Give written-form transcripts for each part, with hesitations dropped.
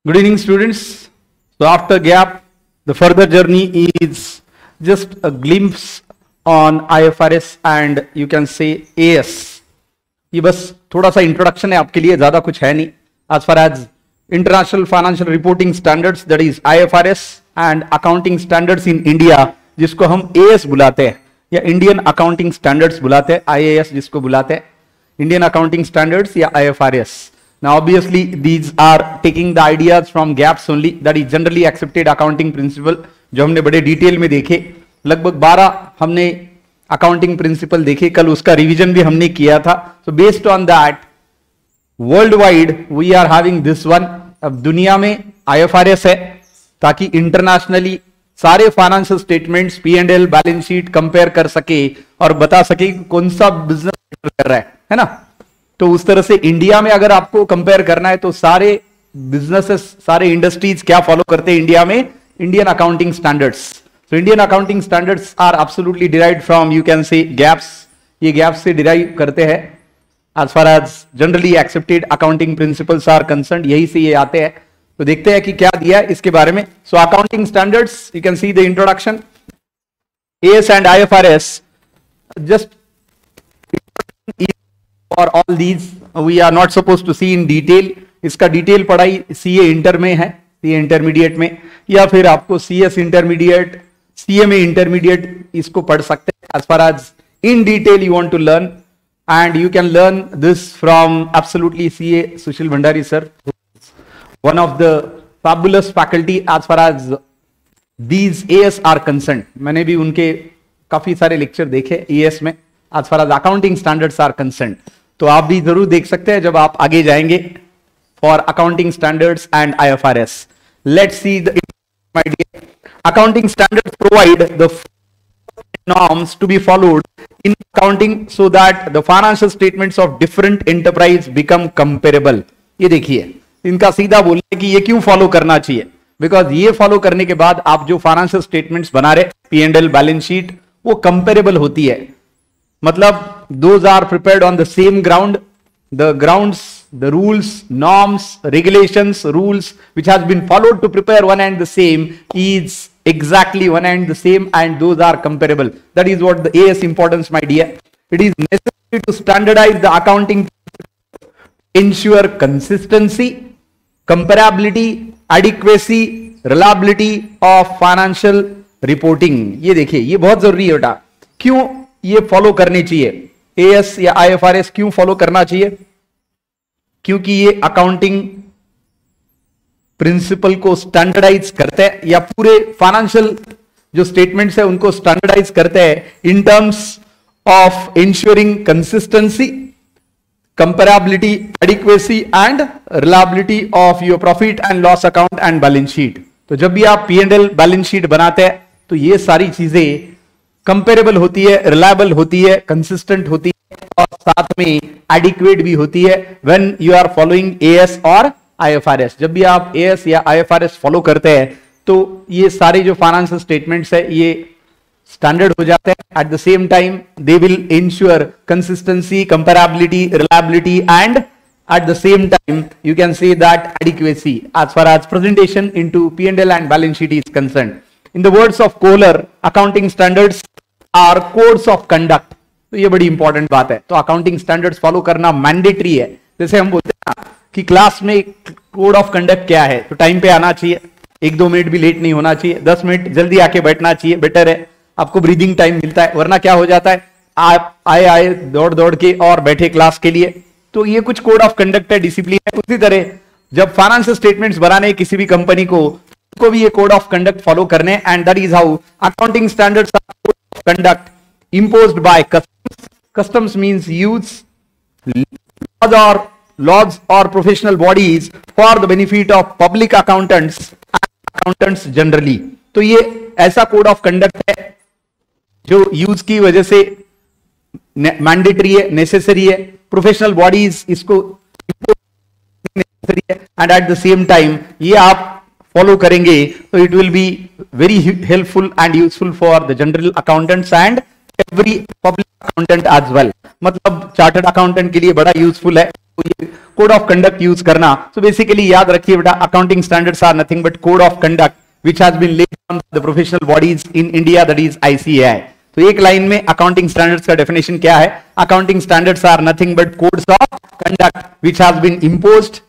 Good evening, students. So after gap, the further journey is just a glimpse on IFRS and you can say AS. ये बस थोड़ा सा introduction है आपके लिए, ज्यादा कुछ है नहीं. As far as international financial reporting standards, that is IFRS, and accounting standards in India, जिसको हम AS बुलाते हैं या इंडियन अकाउंटिंग स्टैंडर्ड्स बुलाते हैं, IAS जिसको बुलाते हैं, इंडियन अकाउंटिंग स्टैंडर्ड्स या IFRS. Now obviously these are taking the ideas from GAAPs only, that is generally accepted accounting principle, जो हमने बड़े डिटेल में देखे. लगभग 12 हमने अकाउंटिंग प्रिंसिपल देखे, कल उसका रिवीजन भी हमने किया था. So based on that world wide we are having this one. अब दुनिया में IFRS है ताकि इंटरनेशनली सारे financial statements, P&L, balance sheet compare कर सके और बता सके कौन सा बिजनेस कर रहा है ना. तो उस तरह से इंडिया में अगर आपको कंपेयर करना है तो सारे बिजनेसेस, सारे इंडस्ट्रीज क्या फॉलो करते हैं इंडिया में? Indian accounting standards. So Indian accounting standards are absolutely derived from, you can say, GAAPs. ये गैप्स से डिराइव करते हैं as far as generally accepted accounting principles are concerned, यही से ये आते हैं. तो देखते हैं कि क्या दिया है इसके बारे में. So accounting standards, you can see the introduction. AS and IFRS, just for all these we are not supposed to see in detail. इसका डिटेल पढ़ाई CA इंटर में है, CA इंटरमीडिएट में, या फिर आपको CS इंटरमीडिएट, CMA इंटरमीडिएट इसको पढ़ सकते हैं. as far as in detail you want to learn, and you can learn this from absolutely CA Sushil Bhandari sir, one of the fabulous faculty as far as these AS are concerned. मैंने भी उनके काफी सारे lecture देखे AS में as far as accounting standards are concerned. तो आप भी जरूर देख सकते हैं जब आप आगे जाएंगे for accounting standards and IFRS. Let's see the idea. Accounting standards provide the norms to be followed in accounting so that the financial statements of different enterprise become comparable. ये देखिए, इनका सीधा बोलना है कि ये क्यों फॉलो करना चाहिए. बिकॉज ये फॉलो करने के बाद आप जो फाइनेंशियल स्टेटमेंट्स बना रहे, P&L, बैलेंस शीट, वो कंपेरेबल होती है. मतलब those are prepared on the same ground. The grounds, the rules, norms, regulations, rules which has been followed to prepare one and the same is exactly one and the same, and those are comparable. That is what the AS importance, my dear. It is necessary to standardize the accounting, ensure consistency, comparability, adequacy, reliability of financial reporting. ये देखिए, ये बहुत जरूरी है बेटा. क्यों ये follow करनी चाहिए? AS या IFRS क्यों फॉलो करना चाहिए? क्योंकि ये अकाउंटिंग प्रिंसिपल को स्टैंडर्डाइज करते हैं, या पूरे फाइनेंशियल जो स्टेटमेंट्स है उनको स्टैंडर्डाइज करते हैं in terms of ensuring consistency, comparability, adequacy and reliability of your profit and loss account and balance sheet. तो जब भी आप P&L बैलेंस शीट बनाते हैं तो ये सारी चीजें कंपेरेबल होती है, रिलायबल होती है, कंसिस्टेंट होती है, और साथ में एडिक्वेट भी होती है when you are following AS और IFRS. जब भी आप AS या IFRS फॉलो करते हैं तो ये सारे जो फाइनेंशियल स्टेटमेंट्स है ये स्टैंडर्ड हो जाते हैं. Eight the same time they will ensure consistency, comparability, reliability, and at the same time you can say that adequacy as far as presentation into P&L and balance sheet is concerned. In the words of Kohler, accounting standards are codes of conduct. तो ये बड़ी important बात है. तो accounting standards follow करना mandatory है. जैसे हम बोलते हैं ना कि क्लास में कोड ऑफ कंडक्ट क्या है, तो टाइम पे आना चाहिए, 1-2 मिनट भी लेट नहीं होना चाहिए, 10 मिनट जल्दी आके बैठना चाहिए, बेटर है. आपको ब्रीदिंग टाइम मिलता है, वरना क्या हो जाता है, आप आए दौड़ दौड़ के और बैठे क्लास के लिए. तो ये कुछ कोड ऑफ कंडक्ट है, डिसिप्लिन है. उसी तरह जब फाइनेंशियल स्टेटमेंट्स बनाने किसी भी कंपनी को भी ये कोड ऑफ कंडक्ट फॉलो करने, and that is how accounting standards R code of conduct imposed by customs. Customs means use laws or professional bodies for the benefit of public accountants and accountants generally. तो ये ऐसा code of conduct है जो use की वजह से mandatory है, necessary है. प्रोफेशनल बॉडीज इसको नेसेसरी है, and at the same time ये आप फॉलो करेंगे तो it will be very helpful and useful for the general accountants and every public accountant as well. मतलब चार्टर्ड अकाउंटेंट के लिए बड़ा यूजफुल है, कोड ऑफ कंडक्ट यूज करना। तो बेसिकली याद रखिए बेटा, accounting standards are nothing but code of conduct which has been laid on the professional bodies in India, that is ICAI। तो एक लाइन में अकाउंटिंग स्टैंडर्ड्स का डेफिनेशन क्या है? Accounting standards are nothing but codes of conduct which has been imposed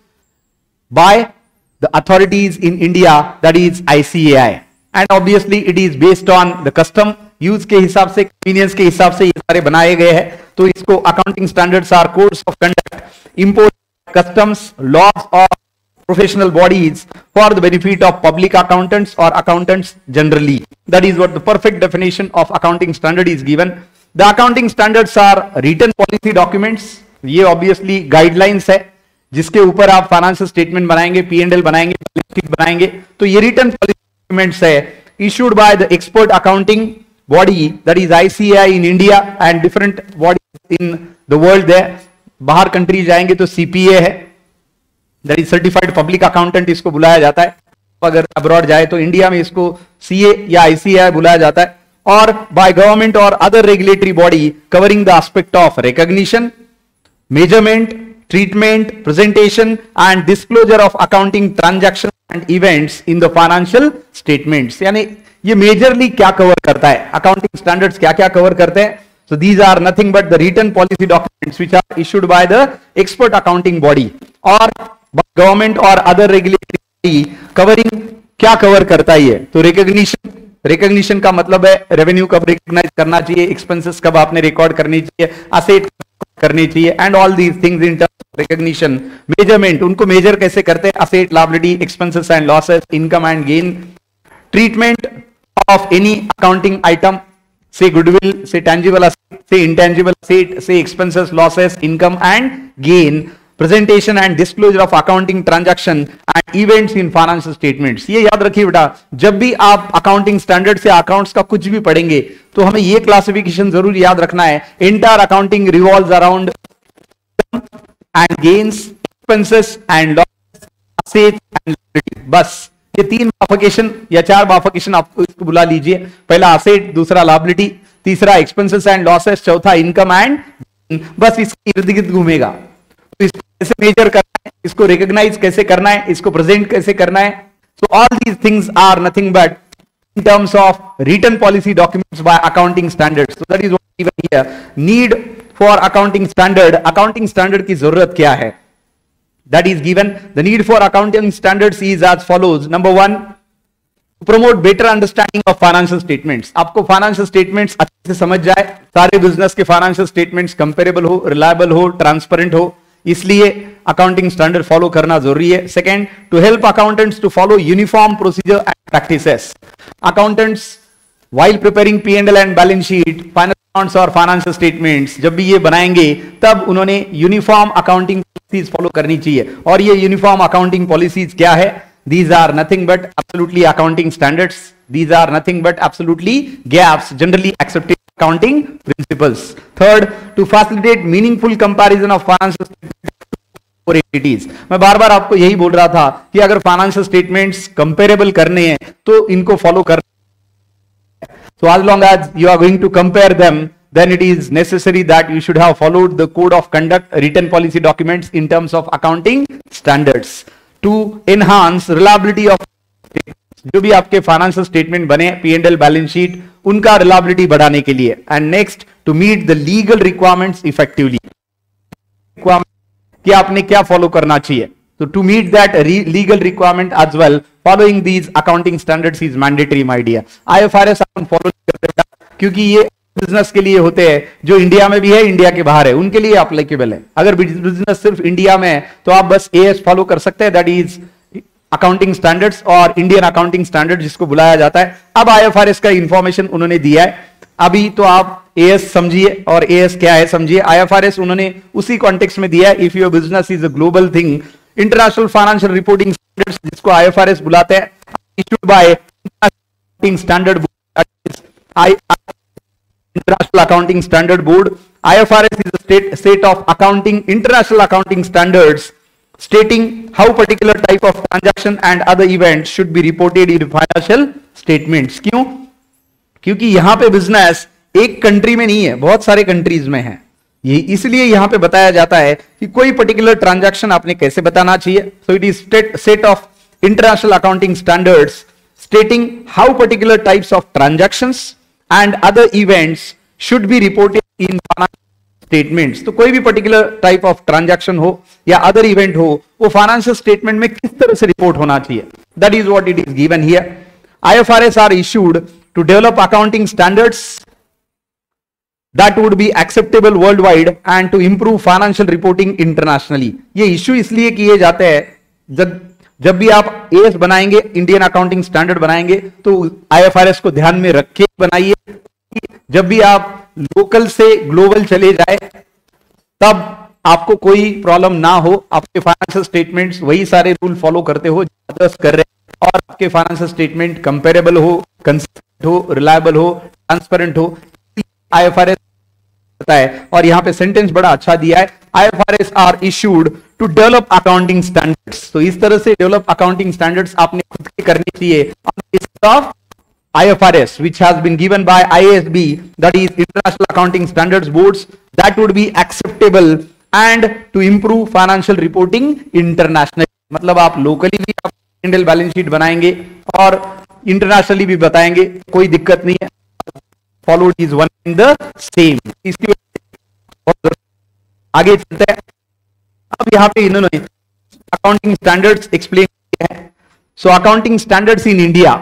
by the authorities in India, that is ICAI, and obviously it is based on the custom use के हिसाब से, convenience के हिसाब से ये सारे बनाए गए हैं। तो इसको accounting standards are codes of conduct imposed customs laws of professional bodies for the benefit of public accountants or accountants generally। That is what the perfect definition of accounting standard is given। The accounting standards are written policy documents। ये obviously guidelines है जिसके ऊपर आप financial statement बनाएंगे, P&L बनाएंगे, balance sheet बनाएंगे। तो ये रिटर्न पॉलिसी डॉक्यूमेंट्स है issued by the expert accounting body, that is ICAI in India and different bodies in the world there। बाहर कंट्री जाएंगे तो CPA है, that is certified public accountant इसको बुलाया जाता है। अगर अब्रॉड जाए तो इंडिया में इसको CA या ICAI बुलाया जाता है। और बाय गवर्नमेंट और other regulatory body covering the aspect of recognition, measurement, treatment, presentation and disclosure of accounting transaction and events in the financial statements. यानी ये मेजरली क्या कवर करता है, अकाउंटिंग स्टैंडर्ड्स क्या क्या कवर करते हैं? So these are nothing but the written policy documents which are issued by the expert accounting body or by government or other regulatory body covering क्या कवर करता है ये? तो रिकॉग्निशन का मतलब है रेवेन्यू कब रिकॉग्नाइज करना चाहिए, एक्सपेंसेस कब आपने रिकॉर्ड करनी चाहिए, असेट करनी चाहिए and all these things in terms of recognition. Measurement, उनको मेजर कैसे करते हैं, asset, liability, expenses and losses, income and gain. Treatment of any accounting item, say goodwill, say tangible asset, say intangible asset, say expenses, losses, income and gain, presentation and disclosure of accounting transaction and events in financial statements। ये याद रखिए बेटा, जब भी आप accounting standard से accounts का कुछ भी पढ़ेंगे तो हमें ये क्लासिफिकेशन जरूर याद रखना है। Entire accounting revolves around and gains, expenses and losses, assets and liability. बस ये 3 बाइफिकेशन या 4 बाइफिकेशन आपको इसको बुला लीजिए। पहला असेट, दूसरा लायबिलिटी, तीसरा एक्सपेंसेस एंड लॉसेस, चौथा इनकम एंड, बस इसके इर्द गिर्द घूमेगा। तो इसको कैसे मेजर करना है, इसको रिकॉग्नाइज कैसे करना है, इसको प्रेजेंट कैसे करना है। So all these things are nothing but in terms of written policy documents by accounting standards। So that is what given here। Need for accounting standard, accounting standard की जरूरत क्या है? That is given। The need for accounting standards is as follows। Number 1, to promote better understanding of financial statements। आपको financial statements अच्छे से समझ जाए, सारे बिजनेस के financial statements कंपेरेबल हो, रिलायबल हो, ट्रांसपेरेंट हो, इसलिए अकाउंटिंग स्टैंडर्ड फॉलो करना जरूरी है। Second, to help accountants to follow uniform procedure and practices. Accountants while preparing P&L and balance sheet, final accounts और फाइनेंशियल स्टेटमेंट्स जब भी ये बनाएंगे तब उन्होंने यूनिफॉर्म अकाउंटिंग पॉलिसीज फॉलो करनी चाहिए। और ये यूनिफॉर्म अकाउंटिंग पॉलिसीज क्या है? These are nothing but absolutely accounting standards। These are nothing but absolutely GAAPs, generally accepted accounting principles। Third, to facilitate meaningful comparison of financial statements for entities। मैं बार बार आपको यही बोल रहा था कि अगर फाइनेंशियल स्टेटमेंट्स कंपेरेबल करने हैं तो इनको फॉलो कर। So as long as you are going to compare them, then it is necessary that you should have followed the code of conduct, written policy documents in terms of accounting standards to enhance reliability of जो भी आपके financial statement बने, P&L, balance sheet, उनका reliability बढ़ाने के लिए। And next, to meet the legal requirements effectively. कि आपने क्या फॉलो करना चाहिए। So to meet that legal requirement as well, following these accounting standards is mandatory, my dear। IFRS upon follow करते हैं क्योंकि ये बिजनेस के लिए होते हैं, जो इंडिया में भी है, इंडिया के बाहर है, उनके लिए अप्लीकेबल है। अगर बिजनेस सिर्फ इंडिया में है तो आप बस AS फॉलो कर सकते हैं, दैट इज अकाउंटिंग स्टैंडर्ड्स और इंडियन अकाउंटिंग स्टैंडर्ड जिसको बुलाया जाता है। अब IFRS का इंफॉर्मेशन उन्होंने दिया है, अभी तो आप AS समझिए और AS क्या है समझिए। IFRS उन्होंने उसी कॉन्टेक्स्ट में दिया है, if your business is a global thing, international financial reporting standards जिसको IFRS बुलाते हैं, issued by accounting standard board, international accounting standard board. IFRS is a set of accounting international accounting standards stating how particular type of transaction and other events should be reported in financial statements। क्यों? क्योंकि यहां पे business एक country में नहीं है, बहुत सारे कंट्रीज में है। ये इसलिए यहां पे बताया जाता है कि कोई पर्टिकुलर ट्रांजैक्शन आपने कैसे बताना चाहिए. So it is set of international accounting standards stating how particular types of transactions and other events should be reported in financial statements. तो कोई भी particular type of transaction हो या other event हो, वो financial statement में किस तरह से report होना चाहिए. That is what it is given here. IFRS are issued to develop accounting standards that would be acceptable worldwide and to improve financial reporting internationally. ये issue इसलिए किए जाते हैं जब भी आप एएस बनाएंगे, इंडियन अकाउंटिंग स्टैंडर्ड बनाएंगे, तो आईएफआरएस को ध्यान में रख के बनाइए. जब भी आप लोकल से ग्लोबल चले जाए तब आपको कोई प्रॉब्लम ना हो. आपके फाइनेंशियल स्टेटमेंट्स वही सारे रूल फॉलो करते हो जो अदर्स कर रहे हैं, और आपके फाइनेंशियल स्टेटमेंट कंपेरेबल हो, कंसिस्टेंट हो, रिलायबल हो, ट्रांसपेरेंट हो. आईएफआरएस है. और यहां पे सेंटेंस बड़ा अच्छा दिया है, IFRS are issued to develop accounting standards. तो इस तरह से डेवलप अकाउंटिंग स्टैंडर्ड्स आपने खुद के करनी चाहिए of IFRS which has been given by IASB, that is International Accounting Standards Boards, that would be acceptable and to improve financial reporting internationally. मतलब आप लोकली भी आप इंडियन बैलेंस शीट बनाएंगे और इंटरनेशनली भी बताएंगे, कोई दिक्कत नहीं है. Followed is one in the same. इसकी आगे चलते हैं. अब यहां पे इन्होंने अकाउंटिंग स्टैंडर्ड्स एक्सप्लेन किए हैं. So accounting standards in India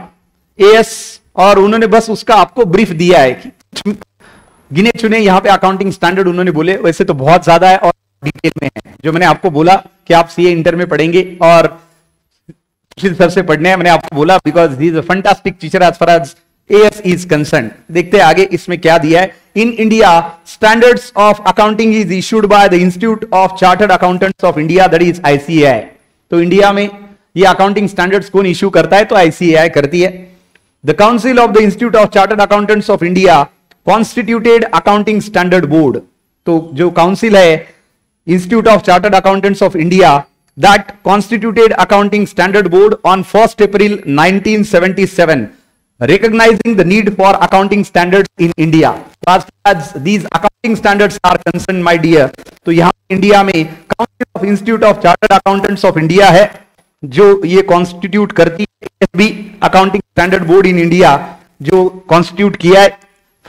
as, और उन्होंने बस उसका आपको ब्रीफ दिया है कि गिने चुने यहां पे अकाउंटिंग स्टैंडर्ड उन्होंने बोले. वैसे तो बहुत ज्यादा है और डिटेल में है. जो मैंने आपको बोला कि आप सीए इंटर में पढ़ेंगे और सर से पढ़ने हैं, मैंने आपको बोला because he is a fantastic teacher as far as AS is concerned. देखते हैं आगे इसमें क्या दिया है. In India standards of accounting is issued by the institute of chartered accountants of India, that is ICAI. तो इंडिया में ये अकाउंटिंग स्टैंडर्ड्स कौन इश्यू करता है? तो ICAI करती है. The council of the institute of chartered accountants of India constituted accounting standard board. तो जो काउंसिल है institute of chartered accountants of India, that constituted accounting standard board on 1 April 1977, recognizing the need for accounting standards in India. As far as these accounting standards are concerned, my dear, तो यहाँ India में council of institute of chartered accountants of India है जो ये constitute करती है. ASB accounting standard board in India जो constitute किया है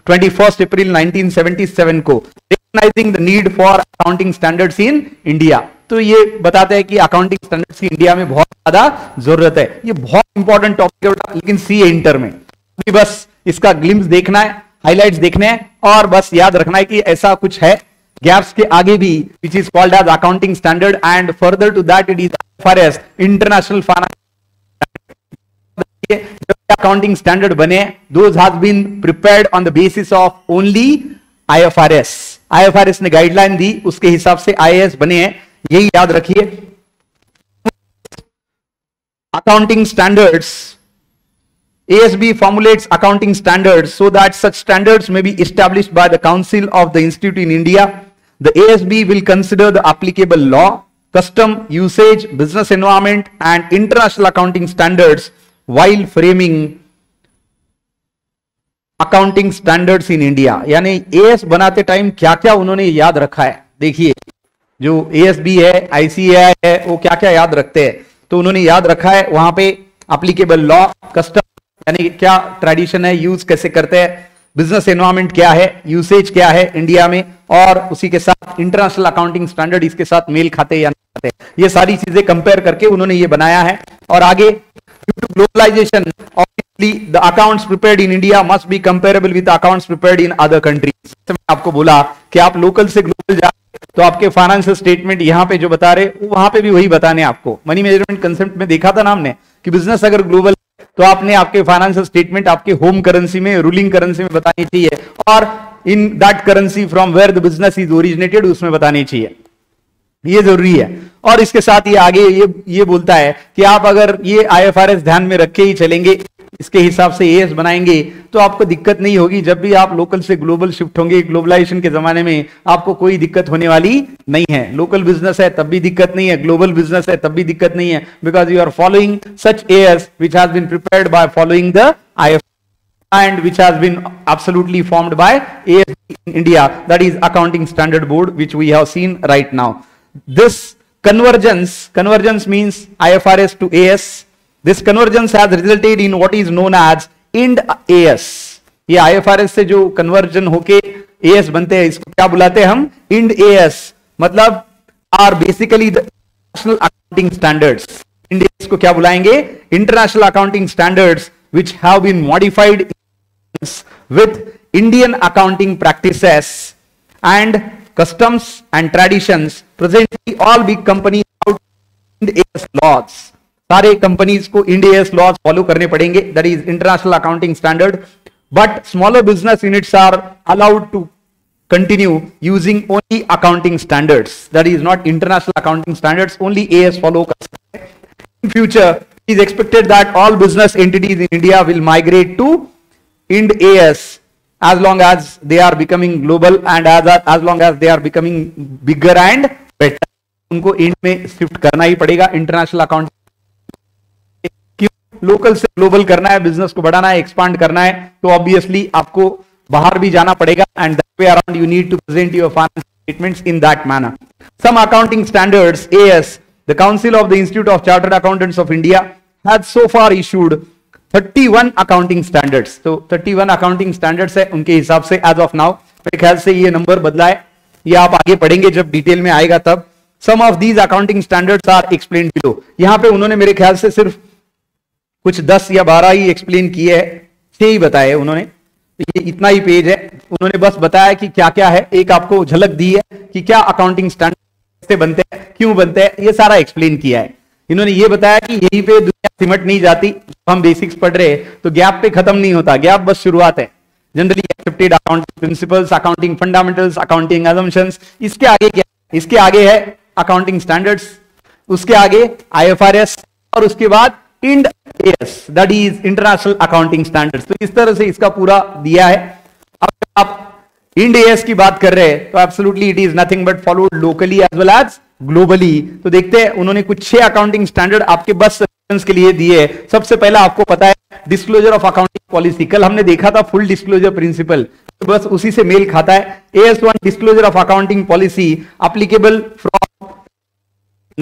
21 April 1977 को, recognizing the need for accounting standards in India. तो ये बताते हैं कि अकाउंटिंग स्टैंडर्ड्स की इंडिया में बहुत ज्यादा जरूरत है. ये बहुत इंपॉर्टेंट टॉपिक है, लेकिन सीए इंटर में अभी बस इसका ग्लिम्स देखना है, हाइलाइट्स देखने हैं, और बस याद रखना है कि ऐसा कुछ है गैप्स के आगे भी, which is called as accounting standard, and further to that it is IFRS, international finance. Accounting standard बने, those has been prepared on the basis of only IFRS. IFRS ने गाइडलाइन दी, उसके हिसाब से IAS बने हैं. यही याद रखिए. Accounting standards, ASB formulates accounting standards so that such standards may be established by the Council of the Institute in India. The ASB will consider the applicable law, custom, usage, business environment and international accounting standards while framing accounting standards in India. यानी AS बनाते time क्या क्या उन्होंने याद रखा है. देखिए जो ASB है, ICAI है, वो क्या क्या याद रखते हैं. तो उन्होंने याद रखा है वहां पे एप्लीकेबल लॉ, कस्टम यानी क्या ट्रेडिशन है, यूज कैसे करते हैं, बिजनेस एनवायरनमेंट क्या है, यूसेज क्या है इंडिया में, और उसी के साथ इंटरनेशनल अकाउंटिंग स्टैंडर्ड इसके साथ मेल खाते या नहीं खाते. ये सारी चीजें कंपेयर करके उन्होंने ये बनाया है. और आगे globalisation, obviously the accounts prepared in India must be comparable with accounts prepared in other countries. मैंने आपको बोला कि आप लोकल से ग्लोबल जा तो आपके फाइनेंशियल स्टेटमेंट यहां पे जो बता रहे वहां पे भी वही बताने. आपको मनी मैनेजमेंट कंसेप्ट में देखा था ना हमने कि बिजनेस अगर ग्लोबल तो आपने आपके फाइनेंशियल स्टेटमेंट आपके होम करेंसी में, रूलिंग करेंसी में बतानी चाहिए, और in that currency from where the business is originated उसमें बतानी चाहिए. ये जरूरी है. और इसके साथ ये आगे ये बोलता है कि आप अगर ये IFRS ध्यान में रख के ही चलेंगे, इसके हिसाब से AS बनाएंगे, तो आपको दिक्कत नहीं होगी. जब भी आप लोकल से ग्लोबल शिफ्ट होंगे, ग्लोबलाइजेशन के जमाने में आपको कोई दिक्कत होने वाली नहीं है. लोकल बिजनेस है तब भी दिक्कत नहीं है, ग्लोबल बिजनेस है तब भी दिक्कत नहीं है, because you are following such AS which has been prepared by following the IFRS. and which has been absolutely formed by ASB in India, that is Accounting Standard Board, which we have seen right now. This convergence means IFRS to AS. This convergence has resulted in what is known as Ind AS. ये IFRS से जो conversion होके AS बनते हैं, इसको क्या बुलाते हैं हम? Ind AS, मतलब are basically the international accounting standards. Ind AS को क्या बुलाएंगे? International accounting standards which have been modified with Indian accounting practices and customs and traditions. Presently all big companies have Ind AS laws. सारे companies को Ind AS laws follow करने पड़ेंगे, that is international accounting standard, but smaller business units are allowed to continue using only accounting standards, that is not international accounting standards, only AS follow कर सकते हैं. In future it is expected that all business entities in India will migrate to Ind AS as long as they are becoming global and as long as they are becoming bigger and better. उनको end में shift करना ही पड़ेगा. International account क्यों? Local से global करना है, business को बढ़ाना है, एक्सपांड करना है, तो ऑब्वियसली आपको बाहर भी जाना पड़ेगा, and that way around you need to present your financial statements in that manner. Some accounting standards AS, the Council of the Institute of Chartered Accountants of India has so far issued 31 accounting standards. तो 31 accounting standards है उनके हिसाब से as of now. मेरे ख्याल से ये number बदला है, ये आप आगे पढ़ेंगे जब डिटेल में आएगा तब. Some of these accounting standards are explained below. यहां पे उन्होंने मेरे ख्याल से सिर्फ कुछ 10 या 12 ही एक्सप्लेन किए है, 6 ही बताए उन्होंने. ये इतना ही पेज है, उन्होंने बस बताया कि क्या क्या है, एक आपको झलक दी है कि क्या अकाउंटिंग स्टैंडर्ड से बनते हैं, क्यों बनते हैं, ये सारा एक्सप्लेन किया है. इन्होंने ये बताया कि यहीं पे दुनिया सिमट नहीं जाती. हम बेसिक्स पढ़ रहे तो गैप पे खत्म नहीं होता, गैप बस शुरुआत है. Generally accepted accounting principles, accounting fundamentals, accounting assumptions, इसके आगे क्या? इसके आगे है अकाउंटिंग स्टैंडर्ड्स, उसके आगे IFRS, और उसके बाद Ind AS, that is international accounting standards. तो इस तरह से इसका पूरा दिया है. अब आप इंड AS की बात कर रहे हैं तो absolutely it is nothing but followed locally as well as globally. तो देखते हैं, उन्होंने कुछ 6 अकाउंटिंग स्टैंडर्ड आपके बस सजेशंस के लिए दिए. सबसे पहला आपको पता है डिस्क्लोजर ऑफ अकाउंटिंग पॉलिसी. कल हमने देखा था फुल डिस्क्लोजर प्रिंसिपल, तो बस उसी से मेल खाता है. AS1 disclosure of accounting policy applicable from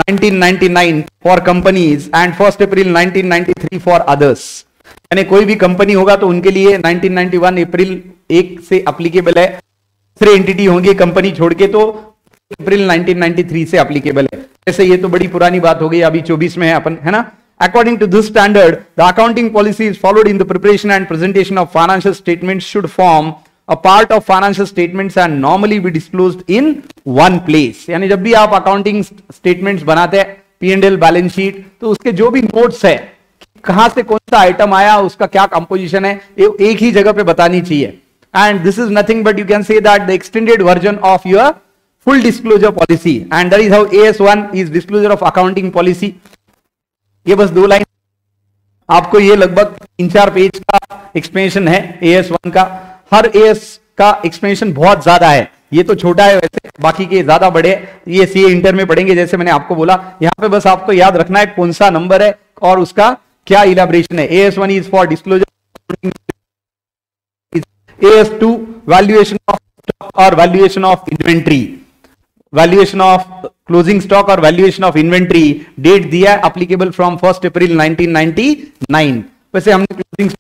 1999 for companies and 1 April 1993 for others. यानी कोई भी कंपनी होगा तो उनके लिए 1991 अप्रैल 1 से एप्लीकेबल है. दूसरे एंटिटी होंगे कंपनी छोड़ के तो अप्रैल 1993 से एप्लीकेबल है. ऐसे ये तो बड़ी पुरानी बात हो गई, अभी 24 में है अपन, है ना. According to this standard, the accounting policies followed in the preparation and presentation of financial statements should form a part of financial statements and normally be disclosed in one place. यानी जब भी आप अकाउंटिंग स्टेटमेंट्स बनाते हैं, P&L balance sheet, तो उसके जो भी नोट्स है, कहां से कौन सा आइटम आया, उसका क्या कंपोजिशन है, एक ही जगह पे बतानी चाहिए. And this is nothing but you can say that the extended version of your full disclosure policy, and that is how AS1 is disclosure of accounting policy. ये बस 2 लाइन, आपको ये लगभग 3-4 पेज का एक्सप्लेनेशन है AS1 का. हर AS का explanation बहुत ज्यादा है, ये तो छोटा है वैसे, बाकी के ज्यादा बड़े. ये CA इंटर में पढ़ेंगे, जैसे मैंने आपको बोला. यहां पे बस आपको याद रखना है कौन सा नंबर है और उसका क्या इलैबोरेशन है. AS1 is for disclosure. AS2 valuation of stock और valuation of inventory. Valuation of closing stock और वैल्यूएशन ऑफ इन्वेंट्री डेट दिया है, एप्लीकेबल फ्रॉम 1 अप्रैल 1999. वैसे हमने closing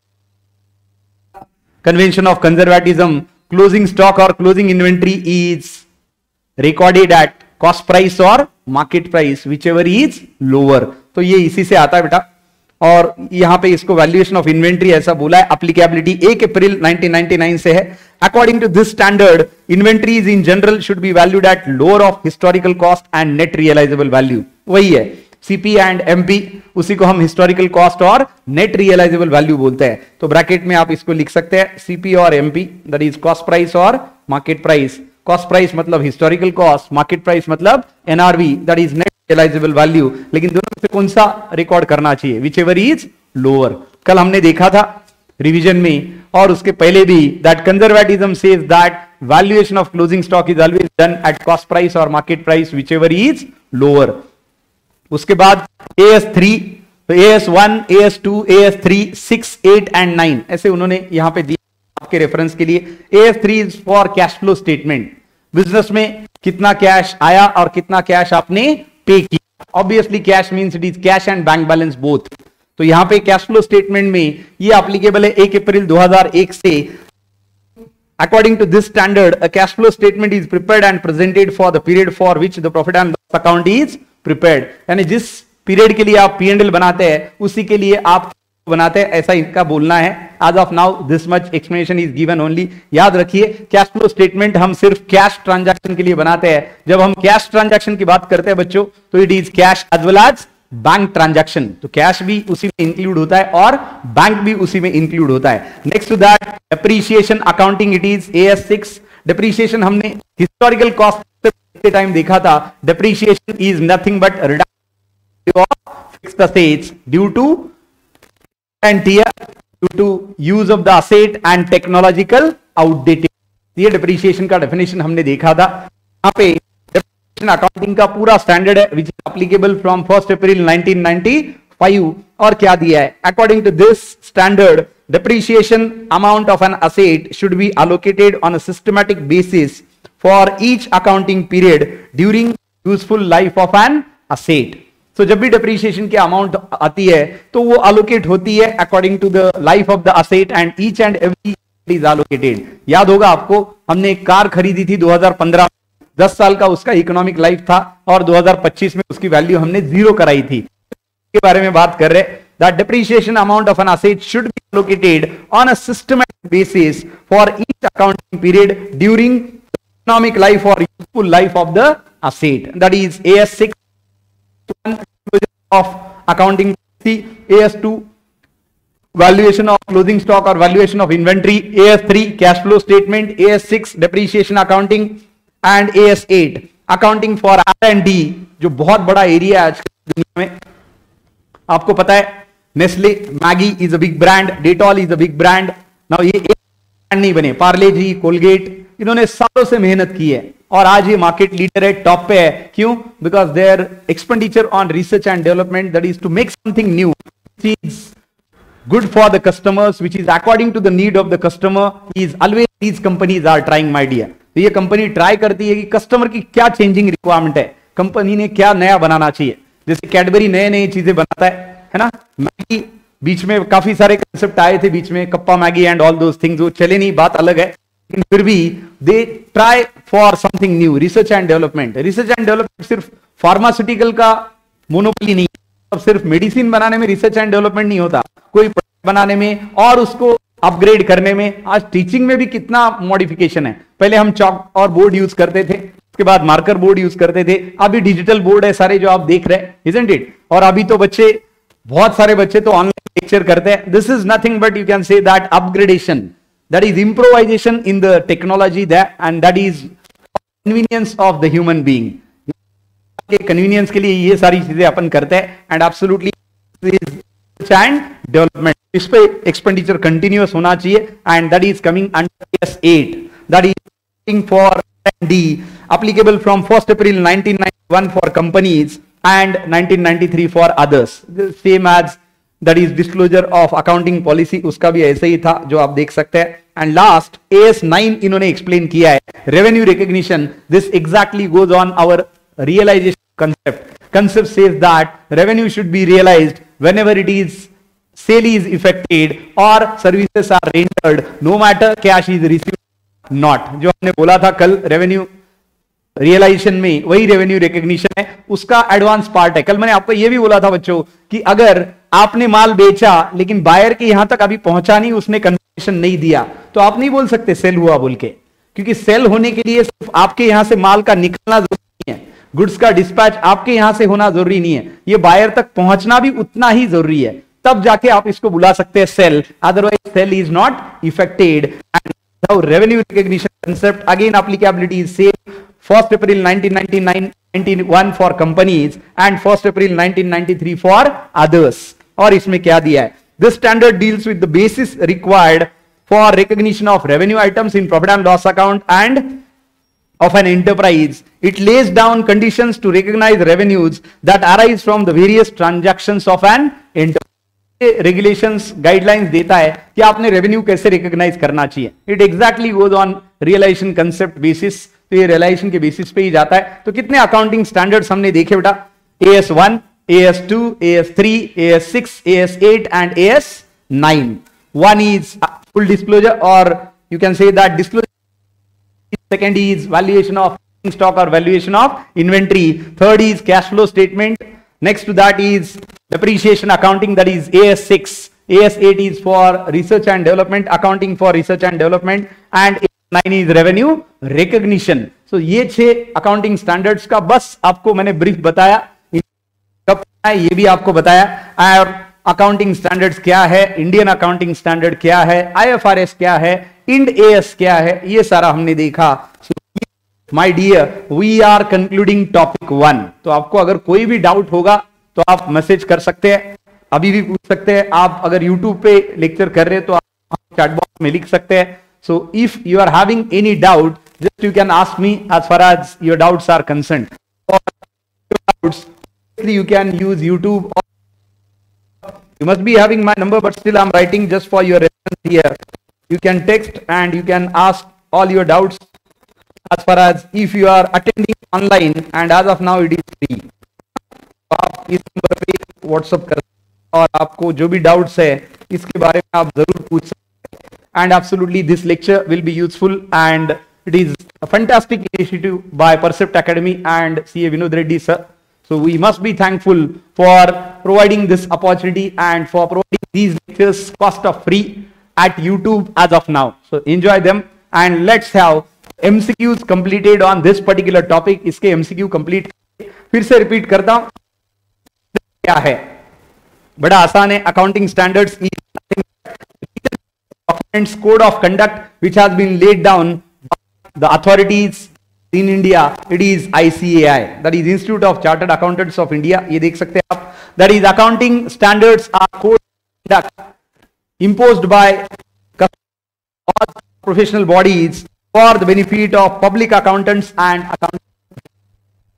convention of conservatism, closing stock और closing inventory is recorded at cost price और market price whichever is lower. तो ये इसी से आता है बेटा. और यहां पे इसको वैल्यूएशन ऑफ इन्वेंट्री ऐसा बोला है. एप्लीकेबिलिटी 1 अप्रैल 1999 से है. According to this standard, inventories in general should be valued at lower of historical cost and net realisable value. वही है CP एंड MP, उसी को हम हिस्टोरिकल कॉस्ट और नेट रियलाइजेबल वैल्यू बोलते हैं. तो ब्रैकेट में आप इसको लिख सकते हैं CP और MP, that is cost price और मार्केट प्राइस. कॉस्ट प्राइस मतलब हिस्टोरिकल कॉस्ट, मार्केट प्राइस मतलब NRV, that is net realisable value. लेकिन दोनों में से कौन सा रिकॉर्ड करना चाहिए? Whichever is lower. कल हमने देखा था रिवीजन में और उसके पहले भी that conservatism says that valuation of closing stock is always done at cost price और market price whichever is lower. उसके बाद AS3 तो AS1, AS2, AS3, 6, 8 एंड 9 ऐसे उन्होंने यहां पे दिया आपके रेफरेंस के लिए। AS3 is for cash flow statement, business में कितना कैश आया और कितना कैश आपने पे किया। Obviously cash means it is cash and bank balance both. तो यहां पे कैश फ्लो स्टेटमेंट में ये एप्लीकेबल है 1 अप्रैल 2001 से। According to this standard, a cash flow statement is prepared and presented for the period for which the profit and loss account is prepared. यानी जिस period के लिए आप P&L बनाते हैं उसी के लिए आप बनाते हैं, ऐसा इनका बोलना है। As of now, this much explanation is given only. याद रखिए कैश फ्लो स्टेटमेंट हम सिर्फ कैश ट्रांजैक्शन के लिए बनाते हैं। जब हम कैश ट्रांजैक्शन की बात करते हैं बच्चों, तो it is cash as well as bank transaction. तो कैश भी उसी में इंक्लूड होता है और बैंक भी उसी में इंक्लूड होता है। Next to that depreciation accounting, it is AS6। Depreciation हमने हिस्टोरिकल कॉस्ट के टाइम देखा था। Depreciation is nothing but reduction of fixed assets due to and tear, due to use of the asset and technological outdated. ये depreciation का definition हमने देखा था। यहां पे अकाउंटिंग का पूरा स्टैंडर्ड है which is applicable from 1 April 1995। और क्या दिया है? According to this standard, depreciation amount of an asset should be allocated on a systematic basis for each accounting period during useful life of an asset. So जब भी depreciation की amount आती है तो वो allocate होती है according to the life of the asset and each and every is allocated. याद होगा आपको, हमने एक कार खरीदी थी 2015, 10 साल का उसका इकोनॉमिक लाइफ था और 2025 में उसकी वैल्यू हमने 0 कराई थी। के बारे में बात कर रहे हैं। That depreciation amount of an asset should be allocated on a systematic basis for each accounting period during economic life or useful life of the asset. That is AS6 of accounting, AS2 valuation of closing stock or valuation of inventory, AS3 cash flow statement, AS6 depreciation accounting and AS8 accounting for R&D, जो बहुत बड़ा area है आज की दुनिया में। आपको पता है Nestle, Maggi is a big brand, Dettol is a big brand. Now ये एक ब्रांड नहीं बने, पार्ले जी, कोलगेट, इन्होंने सालों से मेहनत की है और आज ये मार्केट लीडर है, टॉप पे है। क्यों? Because their expenditure on research and development, that is to make something new which is good for the customers, which is according to the need of the customer, is always these companies are trying my dear. तो ये company try करती है कि customer की क्या changing requirement है, company ने क्या नया बनाना चाहिए। जैसे कैडबरी नए नए चीजें बनाता है ना। मैगी बीच में काफी सारे कंसेप्ट आए थे बीच में, kappa Maggi and all those things, वो चले नहीं, बात अलग है, लेकिन फिर भी they try for something new. Research and development, research and development सिर्फ फार्मास्यूटिकल का मोनोपोली नहीं है। अब सिर्फ मेडिसिन बनाने में रिसर्च एंड डेवलपमेंट नहीं होता, कोई प्रोडक्ट बनाने में और उसको अपग्रेड करने में। आज टीचिंग में भी कितना मॉडिफिकेशन है। पहले हम चॉक और बोर्ड यूज करते थे, उसके बाद मार्कर बोर्ड यूज करते थे, अभी डिजिटल बोर्ड है सारे जो आप देख रहे हैं, इजंट इट। और अभी तो बच्चे, बहुत सारे बच्चे तो ऑनलाइन लेक्चर करते हैं। This is nothing but you can say that upgradation, that is improvisation in the technology, that and that is convenience of the human being. के कन्वीनियंस के लिए ये सारी चीजें अपन करते हैं एंड एब्सोल्युटली एंड डेवलपमेंट, इस पे एक्सपेंडिचर कंटिन्यूअस होना चाहिए and that is coming under AS8, that is for R&D applicable from 1st April 1991 for companies and 1993 for others. Same as that is disclosure of accounting policy, उसका भी ऐसे ही था जो आप देख सकते हैं। एंड लास्ट AS9 इन्होंने एक्सप्लेन किया है, revenue recognition. This exactly goes on our realisation concept. Concept says that revenue should be realized whenever it is sale is effected or services are rendered, no matter cash is received not. जो हमने बोला था कल, revenue realisation में वही revenue recognition है, उसका advance part है। कल मैंने आपको यह भी बोला था बच्चों कि अगर आपने माल बेचा लेकिन बायर के यहां तक अभी पहुंचा नहीं, उसने कंफर्मेशन नहीं दिया, तो आप नहीं बोल सकते सेल हुआ बोल के, क्योंकि सेल होने के लिए सिर्फ आपके यहां से माल का निकलना जरूरी नहीं है, गुड्स का डिस्पैच आपके यहां से होना जरूरी नहीं है, ये बायर तक पहुंचना भी उतना ही जरूरी है, तब जाके आप इसको बुला सकते हैं sale, otherwise sale is not affected. And revenue recognition concept again applicability is same 1st April 1991 for companies and 1st April 1993 for others. और इसमें क्या दिया है? This standard deals with the basis required for recognition of revenue items in profit and loss account and of an enterprise. It lays down conditions to recognize revenues that arise from the various transactions of an regulations guidelines देता है कि आपने revenue कैसे recognise करना चाहिए. It exactly goes on realisation concept basis. तो ये realisation के बेसिस पे ही जाता है. तो कितने अकाउंटिंग स्टैंडर्ड्स हमने देखे बेटा? AS1, AS2, AS3, AS6, AS8 and AS9. One is full disclosure, or you can say that disclosure. Second is valuation of stock or valuation of inventory. Third is cash flow statement. Next to that is depreciation accounting, that is AS6. AS8 is for research and development, accounting for research and development, and AS9 is revenue recognition. So ये 6 accounting standards का बस आपको मैंने brief बताया, कब ये भी आपको बताया. और अकाउंटिंग स्टैंडर्ड्स क्या है, इंडियन अकाउंटिंग स्टैंडर्ड क्या है, IFRS क्या है, इंड AS क्या है, ये सारा हमने देखा. My dear, we are concluding topic 1. तो आपको अगर कोई भी डाउट होगा तो आप मैसेज कर सकते हैं, अभी भी पूछ सकते हैं. आप अगर YouTube पे लेक्चर कर रहे हैं तो आप चैट बॉक्स में लिख सकते हैं. So if you are having any doubt, just you can ask me as far as your doubts are concerned. You can use YouTube, or you must be having my number, but still I'm writing just for your reference here. You can text and you can ask all your doubts as far as if you are attending online, and as of now it is free. आप इस number पे WhatsApp कर और आपको जो भी doubts है इसके बारे में आप जरूर पूछ सकते हैं. And absolutely this lecture will be useful, and it is a fantastic initiative by Percept Academy and CA Vinod Reddy sir. So we must be thankful for providing this opportunity and for providing these lectures cost of free at YouTube as of now. So enjoy them, and let's have MCQs completed on this particular topic. इसके MCQ complete फिर से repeat करता हूं. क्या है? बड़ा आसान है. Accounting standards is documents code of conduct which has been laid down by the authorities in India. It is ICAI, that is Institute of Chartered Accountants of India. ये देख सकते हैं आप. That is accounting standards are code of conduct imposed by all professional bodies for the benefit of public accountants and accountants.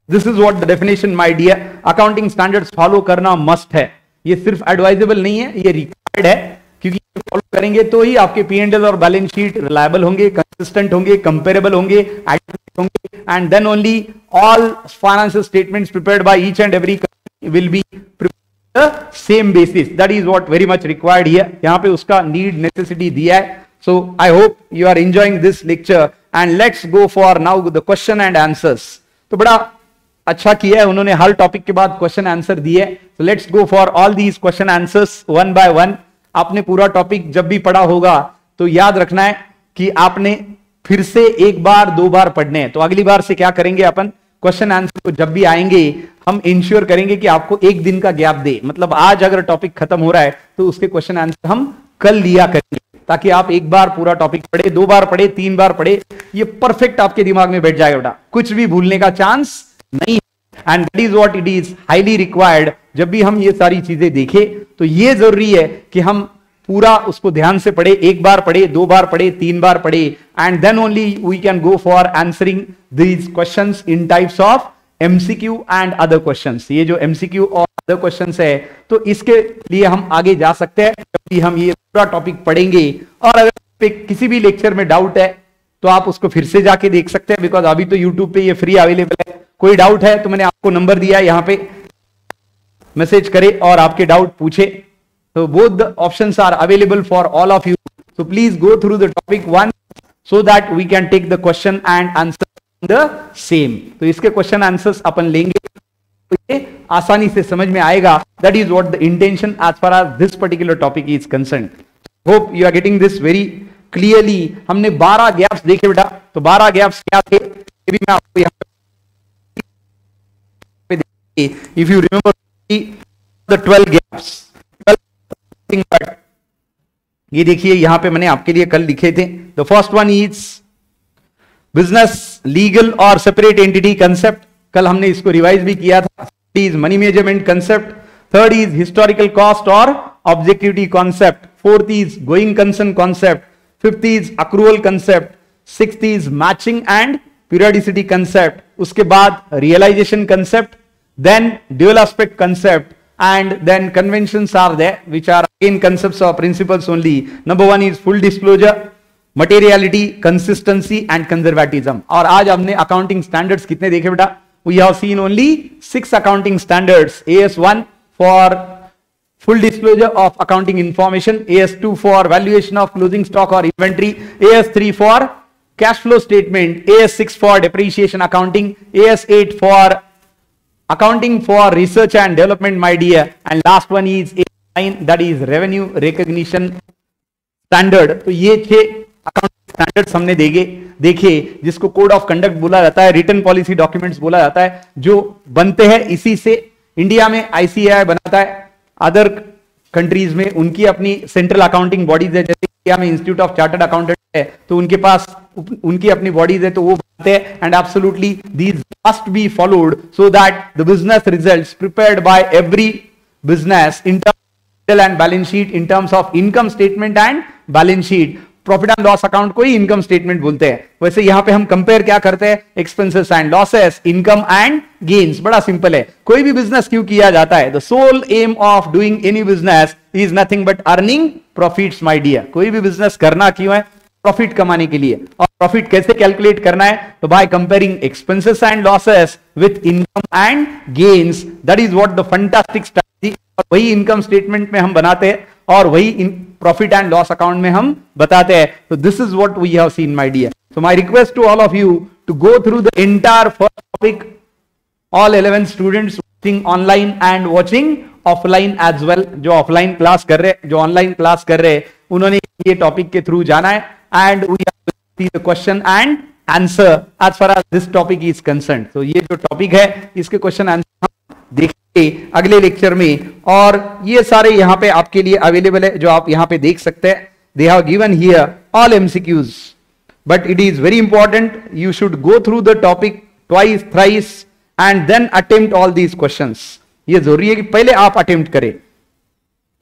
This is what the definition, my dear. Accounting standards follow करना must है. ये सिर्फ advisable नहीं है, ये required है, क्योंकि follow करेंगे तो ही आपके P&L और बैलेंस शीट रिलायबल होंगे, कंसिस्टेंट होंगे, कंपेरेबल होंगे, एक्यूरेट होंगे, and then only all financial statements prepared by each and every will be prepared the same basis. That is what very much required here. यहां पे उसका need necessity दिया है. So I hope you are enjoying this lecture, and let's go for now the question and answers. तो बड़ा अच्छा किया है उन्होंने, हर टॉपिक के बाद क्वेश्चन आंसर दिए. So let's go for all these question answers one by one. आपने पूरा टॉपिक जब भी पढ़ा होगा तो याद रखना है कि आपने फिर से एक बार 2 बार पढ़ने हैं. तो अगली बार से क्या करेंगे अपन, क्वेश्चन आंसर को जब भी आएंगे हम इंश्योर करेंगे कि आपको 1 दिन का गैप दे. मतलब आज अगर टॉपिक खत्म हो रहा है तो उसके क्वेश्चन आंसर हम कल लिया करेंगे, ताकि आप एक बार पूरा टॉपिक पढ़े, 2 बार पढ़े, 3 बार पढ़े, ये परफेक्ट आपके दिमाग में बैठ जाएगा बेटा. कुछ भी भूलने का चांस नहीं. And that is what it is highly required. जब भी हम ये सारी चीजें देखें तो ये जरूरी है कि हम पूरा उसको ध्यान से पढ़े. 1 बार पढ़े, 2 बार पढ़े, 3 बार पढ़े, and then only we can go for answering these questions in types of MCQ and other questions. ये जो MCQ और अदर क्वेश्चंस है तो इसके लिए हम आगे जा सकते हैं जब भी हम ये पूरा टॉपिक पढ़ेंगे. और अगर किसी भी लेक्चर में डाउट है तो आप उसको फिर से जाके देख सकते हैं, बिकॉज अभी तो यूट्यूब पे ये फ्री अवेलेबल है. कोई डाउट है तो मैंने आपको नंबर दिया है, यहां पे मैसेज करे और आपके डाउट पूछे. So both the options are available for all of you. So please go through the topic one so that we can take the question and answer the same. तो इसके question answers अपन लेंगे तो ये आसानी से समझ में आएगा. That is what the intention as far as this particular topic is concerned. Hope you are getting this very clearly. हमने 12 गैप्स देखे बेटा. तो 12 गैप्स क्या थे ये भी मैं आपको यहाँ पे देखिए. If you remember the 12 gaps. ये देखिए यहां पे मैंने आपके लिए कल लिखे थे. The first one is business legal और सेपरेट एंटिटी कंसेप्ट. कल हमने इसको रिवाइज भी किया था. Is money measurement concept. Third is historical cost और objectivity concept. Fourth is going concern concept. Fifth is accrual concept. Sixth is matching and periodicity concept. उसके बाद realization concept, then dual aspect concept, and then conventions are there which are again concepts or principles only. Number one is full disclosure, materiality, consistency and conservatism. और आज हमने accounting standards कितने देखे बेटा? We have seen only 6 accounting standards. AS1 for full disclosure of accounting information, AS2 for valuation of closing stock or inventory, AS3 for cash flow statement, AS6 for depreciation accounting, AS8 for accounting for research and development, my dear, and last one is AS9, that is revenue recognition standard. तो ये 6 accounting standards हमने देखे जिसको code of conduct बोला जाता है, return policy documents बोला जाता है, जो बनते हैं इसी से. इंडिया में ICAI बनाता है, अदर कंट्रीज में उनकी अपनी सेंट्रल अकाउंटिंग बॉडीज है. जैसे इंडिया में इंस्टीट्यूट ऑफ चार्टर्ड अकाउंटेंट है तो उनके पास उनकी अपनी बॉडीज है तो वो बनाते हैं. And absolutely these must be followed so that the business results prepared by every business in terms and balance sheet, in terms of income statement and balance sheet. Profit and loss account को ही income statement बोलते हैं. वैसे यहां पे हम compare क्या करते हैं? Expenses and losses, income and gains. बड़ा सिंपल है. कोई भी बिजनेस क्यों किया जाता है? The sole aim of doing any business is nothing but earning profits, my dear. कोई भी बिजनेस करना क्यों है? प्रॉफिट कमाने के लिए. और प्रॉफिट कैसे कैलकुलेट करना है? तो by comparing expenses and losses with income and gains. That is what the fantastic strategy. और वही इनकम स्टेटमेंट में हम बनाते हैं और वही प्रॉफिट एंड लॉस अकाउंट में हम बताते हैं. तो this is what we have seen, my dear. So my request to all of you to go through the entire first topic. All 11 students watching online and watching offline as well. जो offline class कर रहे, जो online class कर रहे, उन्होंने ये topic के through जाना है. And we have to see the question and answer as far as this topic is concerned. तो ये जो टॉपिक है इसके क्वेश्चन आंसर हम देखेंगे अगले लेक्चर में. और ये सारे यहां पे आपके लिए अवेलेबल है जो आप यहां पे देख सकते हैं. They have given here all MCQs, but it is very important. You should go through the topic twice thrice and then attempt all these questions. ये जरूरी है कि पहले आप अटेम्प्ट करें.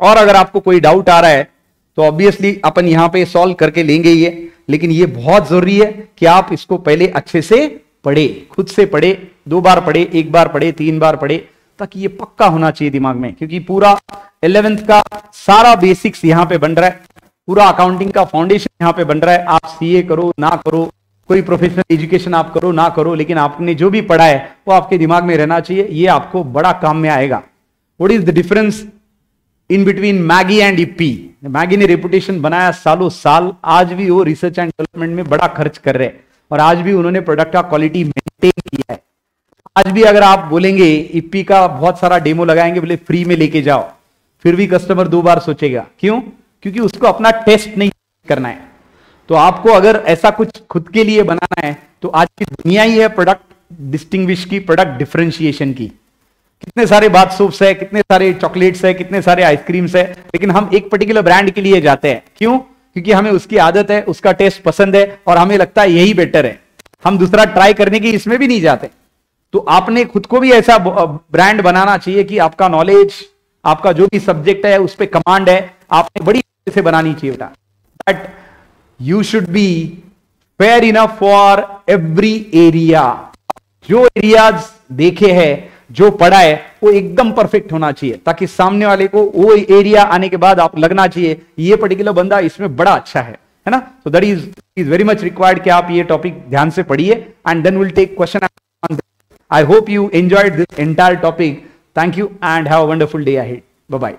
और अगर आपको कोई डाउट आ रहा है तो ऑब्वियसली अपन यहां पे सॉल्व करके लेंगे ये, लेकिन ये बहुत जरूरी है कि आप इसको पहले अच्छे से पढ़े, खुद से पढ़े, 2 बार पढ़े, 1 बार पढ़े, 3 बार पढ़े, ताकि ये पक्का होना चाहिए दिमाग में. क्योंकि पूरा 11th का सारा बेसिक्स यहां पे बन रहा है, पूरा अकाउंटिंग का फाउंडेशन यहां पे बन रहा है. आप CA करो ना करो, कोई प्रोफेशनल एजुकेशन आप करो ना करो, लेकिन आपने जो भी पढ़ा है वो आपके दिमाग में रहना चाहिए. ये आपको बड़ा काम में आएगा. What is the difference in between Maggi and Yippee? Maggi ने रेपुटेशन बनाया सालों साल, आज भी वो रिसर्च एंड डेवलपमेंट में बड़ा खर्च कर रहे हैं और आज भी उन्होंने प्रोडक्ट का क्वालिटी मेंटेन किया है. आज भी अगर आप बोलेंगे इप्पी का बहुत सारा डेमो लगाएंगे, बोले फ्री में लेके जाओ, फिर भी कस्टमर 2 बार सोचेगा. क्यों? क्योंकि उसको अपना टेस्ट नहीं करना है. तो आपको अगर ऐसा कुछ खुद के लिए बनाना है तो आज की दुनिया ही है प्रोडक्ट डिस्टिंग्विश की, प्रोडक्ट डिफरेंशिएशन की. कितने सारे बाथ सोप्स है, कितने सारे चॉकलेट्स है, कितने सारे आइसक्रीम्स है, लेकिन हम एक पर्टिकुलर ब्रांड के लिए जाते हैं. क्यों? क्योंकि हमें उसकी आदत है, उसका टेस्ट पसंद है और हमें लगता है यही बेटर है. हम दूसरा ट्राई करने की इसमें भी नहीं जाते. तो आपने खुद को भी ऐसा ब्रांड बनाना चाहिए कि आपका नॉलेज, आपका जो भी सब्जेक्ट है उस पर कमांड है, आपने बड़ी अच्छे से बनानी चाहिए बेटा. But you should be fair enough for every area. जो एरियाज देखे हैं, जो पढ़ा है, वो एकदम परफेक्ट होना चाहिए ताकि सामने वाले को वो एरिया आने के बाद आप लगना चाहिए ये पर्टिकुलर बंदा इसमें बड़ा अच्छा है ना. So that is very much required कि आप ये टॉपिक ध्यान से पढ़िए and then will take question. I hope you enjoyed this entire topic. Thank you and have a wonderful day ahead. Bye-bye.